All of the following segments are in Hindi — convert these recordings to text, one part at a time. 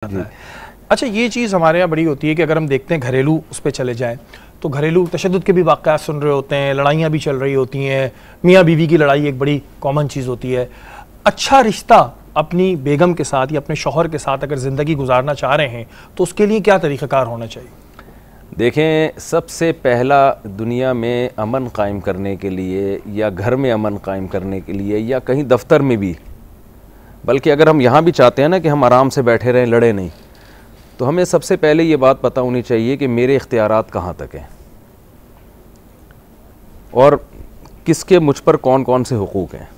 है। अच्छा, ये चीज़ हमारे यहाँ बड़ी होती है कि अगर हम देखते हैं घरेलू उस पर चले जाएं तो घरेलू तशद्दुद के भी वाक़यात सुन रहे होते हैं, लड़ाइयाँ भी चल रही होती हैं, मियाँ बीवी की लड़ाई एक बड़ी कॉमन चीज़ होती है। अच्छा रिश्ता अपनी बेगम के साथ या अपने शौहर के साथ अगर ज़िंदगी गुजारना चाह रहे हैं तो उसके लिए क्या तरीक़ाकार होना चाहिए? देखें, सबसे पहला दुनिया में अमन कायम करने के लिए या घर में अमन कायम करने के लिए या कहीं दफ्तर में भी, बल्कि अगर हम यहाँ भी चाहते हैं ना कि हम आराम से बैठे रहें, लड़े नहीं, तो हमें सबसे पहले ये बात पता होनी चाहिए कि मेरे इख्तियारात कहाँ तक हैं और किसके मुझ पर कौन कौन से हुकूक हैं।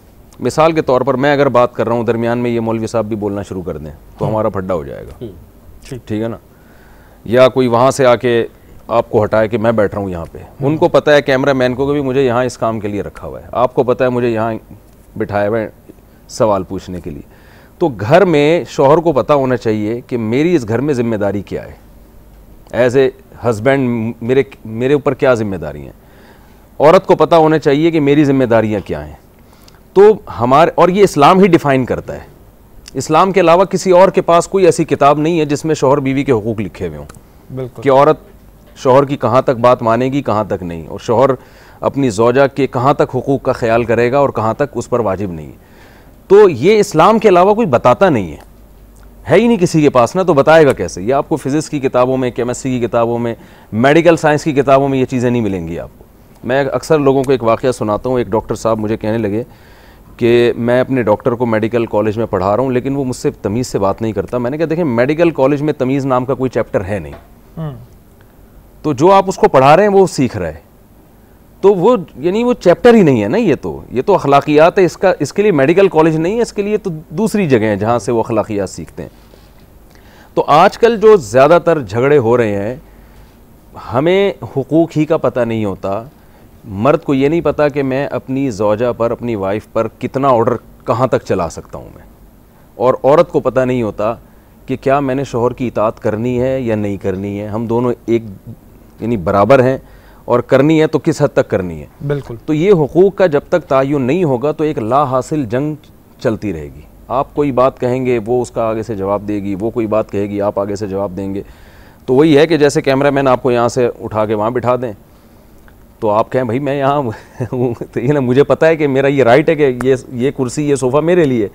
मिसाल के तौर पर मैं अगर बात कर रहा हूँ, दरमियान में ये मौलवी साहब भी बोलना शुरू कर दें तो हमारा फड्डा हो जाएगा। ठीक है ना? या कोई वहाँ से आके आपको हटाए कि मैं बैठ रहा हूँ यहाँ पे, उनको पता है कैमरा मैन को भी मुझे यहाँ इस काम के लिए रखा हुआ है, आपको पता है मुझे यहाँ बिठाया हुआ है सवाल पूछने के लिए। तो घर में शौहर को पता होना चाहिए कि मेरी इस घर में ज़िम्मेदारी क्या है, एज ए हस्बैंड मेरे ऊपर क्या ज़िम्मेदारी हैं। औरत को पता होना चाहिए कि मेरी ज़िम्मेदारियाँ क्या हैं। तो हमारे, और ये इस्लाम ही डिफ़ाइन करता है, इस्लाम के अलावा किसी और के पास कोई ऐसी किताब नहीं है जिसमें शौहर बीवी के हुकूक लिखे हुए हों कि औरत शौहर की कहाँ तक बात मानेगी, कहाँ तक नहीं, और शौहर अपनी ज़ौजा के कहाँ तक हुकूक का ख्याल करेगा और कहाँ तक उस पर वाजिब नहीं है। तो ये इस्लाम के अलावा कोई बताता नहीं है ही नहीं किसी के पास ना, तो बताएगा कैसे? ये आपको फिज़िक्स की किताबों में, केमिस्ट्री की किताबों में, मेडिकल साइंस की किताबों में ये चीज़ें नहीं मिलेंगी आपको। मैं अक्सर लोगों को एक वाक़या सुनाता हूँ। एक डॉक्टर साहब मुझे कहने लगे कि मैं अपने डॉक्टर को मेडिकल कॉलेज में पढ़ा रहा हूँ लेकिन वो मुझसे तमीज़ से बात नहीं करता। मैंने कहा देखें, मेडिकल कॉलेज में तमीज़ नाम का कोई चैप्टर है नहीं, तो जो आप उसको पढ़ा रहे हैं वो सीख रहा है, तो वो यानी वो चैप्टर ही नहीं है ना। ये तो अखलाकियात है, इसके लिए मेडिकल कॉलेज नहीं है, इसके लिए तो दूसरी जगह है जहाँ से वो अखलाकियात सीखते हैं। तो आजकल जो ज़्यादातर झगड़े हो रहे हैं, हमें हुकूक ही का पता नहीं होता। मर्द को ये नहीं पता कि मैं अपनी ज़ौजा पर, अपनी वाइफ पर कितना ऑर्डर कहाँ तक चला सकता हूँ मैं, और औरत को पता नहीं होता कि क्या मैंने शौहर की इताअत करनी है या नहीं करनी है। हम दोनों एक यानी बराबर हैं, और करनी है तो किस हद तक करनी है। बिल्कुल। तो ये हुकूक का जब तक तायुन नहीं होगा तो एक ला हासिल जंग चलती रहेगी। आप कोई बात कहेंगे वो उसका आगे से जवाब देगी, वो कोई बात कहेगी आप आगे से जवाब देंगे। तो वही है कि जैसे कैमरामैन आपको यहाँ से उठा के वहाँ बिठा दें तो आप कहें भाई मैं यहाँ तो ये ना, मुझे पता है कि मेरा ये राइट है कि ये कुर्सी, ये सोफ़ा मेरे लिए।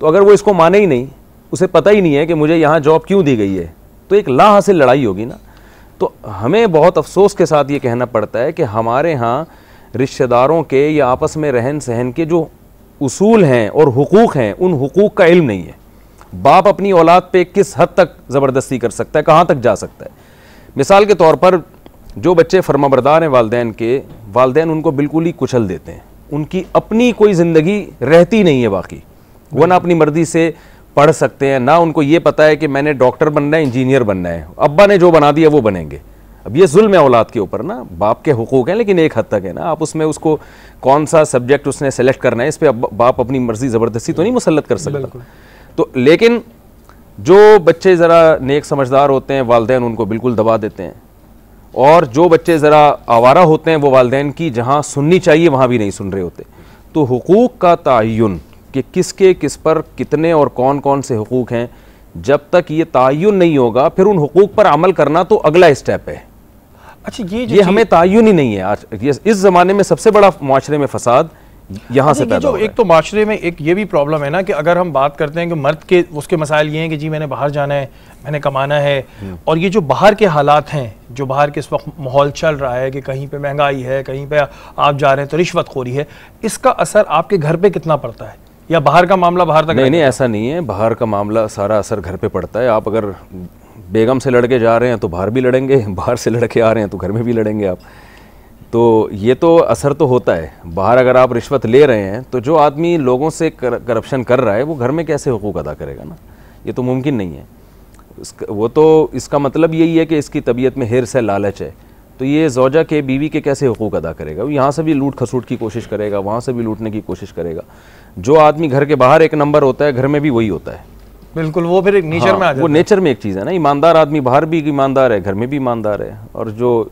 तो अगर वो इसको माने ही नहीं, उसे पता ही नहीं है कि मुझे यहाँ जॉब क्यों दी गई है, तो एक ला हासिल लड़ाई होगी ना। तो हमें बहुत अफसोस के साथ ये कहना पड़ता है कि हमारे यहाँ रिश्तेदारों के या आपस में रहन सहन के जो उसूल हैं और हुकूक हैं, उन हुकूक का इल्म नहीं है। बाप अपनी औलाद पे किस हद तक ज़बरदस्ती कर सकता है, कहाँ तक जा सकता है। मिसाल के तौर पर जो बच्चे फर्माबरदार हैं वालिदैन के, वालिदैन उनको बिल्कुल ही कुचल देते हैं, उनकी अपनी कोई ज़िंदगी रहती नहीं है बाकी। वो ना अपनी मर्ज़ी से पढ़ सकते हैं, ना उनको ये पता है कि मैंने डॉक्टर बनना है, इंजीनियर बनना है, अब्बा ने जो बना दिया वो बनेंगे। अब ये जुल्म है औलाद के ऊपर ना। बाप के हुकूक हैं लेकिन एक हद तक है ना, आप उसमें उसको कौन सा सब्जेक्ट उसने सेलेक्ट करना है, इस पर बाप अपनी मर्जी ज़बरदस्ती तो नहीं मुसल्लत कर सकता। तो लेकिन जो बच्चे ज़रा नेक समझदार होते हैं, वालिदैन उनको बिल्कुल दबा देते हैं, और जो बच्चे ज़रा आवारा होते हैं वो वालिदैन की जहाँ सुननी चाहिए वहाँ भी नहीं सुन रहे होते। तो हुकूक का तायुन कि किसके किस पर कितने और कौन कौन से हुकूक हैं, जब तक ये तायुन नहीं होगा फिर उन हुकूक पर अमल करना तो अगला स्टेप है। अच्छा, ये हमें तायुन ही नहीं है। आज इस ज़माने में सबसे बड़ा माशरे में फसाद यहाँ से पैदा हो रहा है। एक तो माशरे में एक ये भी प्रॉब्लम है ना कि अगर हम बात करते हैं कि मर्द के उसके मसाइल ये हैं कि जी मैंने बाहर जाना है, मैंने कमाना है, और ये जो बाहर के हालात हैं, जो बाहर के इस वक्त माहौल चल रहा है कि कहीं पे महंगाई है, कहीं पे आप जा रहे हैं तो रिश्वतखोरी है, इसका असर आपके घर पे कितना पड़ता है, या बाहर का मामला बाहर तक? नहीं, ऐसा नहीं है। बाहर का मामला सारा असर घर पे पड़ता है। आप अगर बेगम से लड़के जा रहे हैं तो बाहर भी लड़ेंगे, बाहर से लड़के आ रहे हैं तो घर में भी लड़ेंगे आप। तो ये तो असर तो होता है। बाहर अगर आप रिश्वत ले रहे हैं तो जो आदमी लोगों से करप्शन कर रहा है वो घर में कैसे हुकूक अदा करेगा ना, ये तो मुमकिन नहीं है। वो तो इसका मतलब यही है कि इसकी तबीयत में हिर्स है, लालच है, तो ये ज़ौजा के, बीवी के कैसे हुकूक अदा करेगा? वो यहाँ से भी लूट खसूट की कोशिश करेगा, वहाँ से भी लूटने की कोशिश करेगा। जो आदमी घर के बाहर एक नंबर होता है, घर में भी वही होता है। बिल्कुल, वो फिर एक नेचर में आ जाता है। वो नेचर में एक चीज़ है ना। ईमानदार आदमी बाहर भी ईमानदार है, घर में भी ईमानदार है, और जो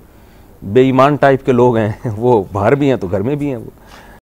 बेईमान टाइप के लोग हैं वो बाहर भी हैं तो घर में भी हैं वो।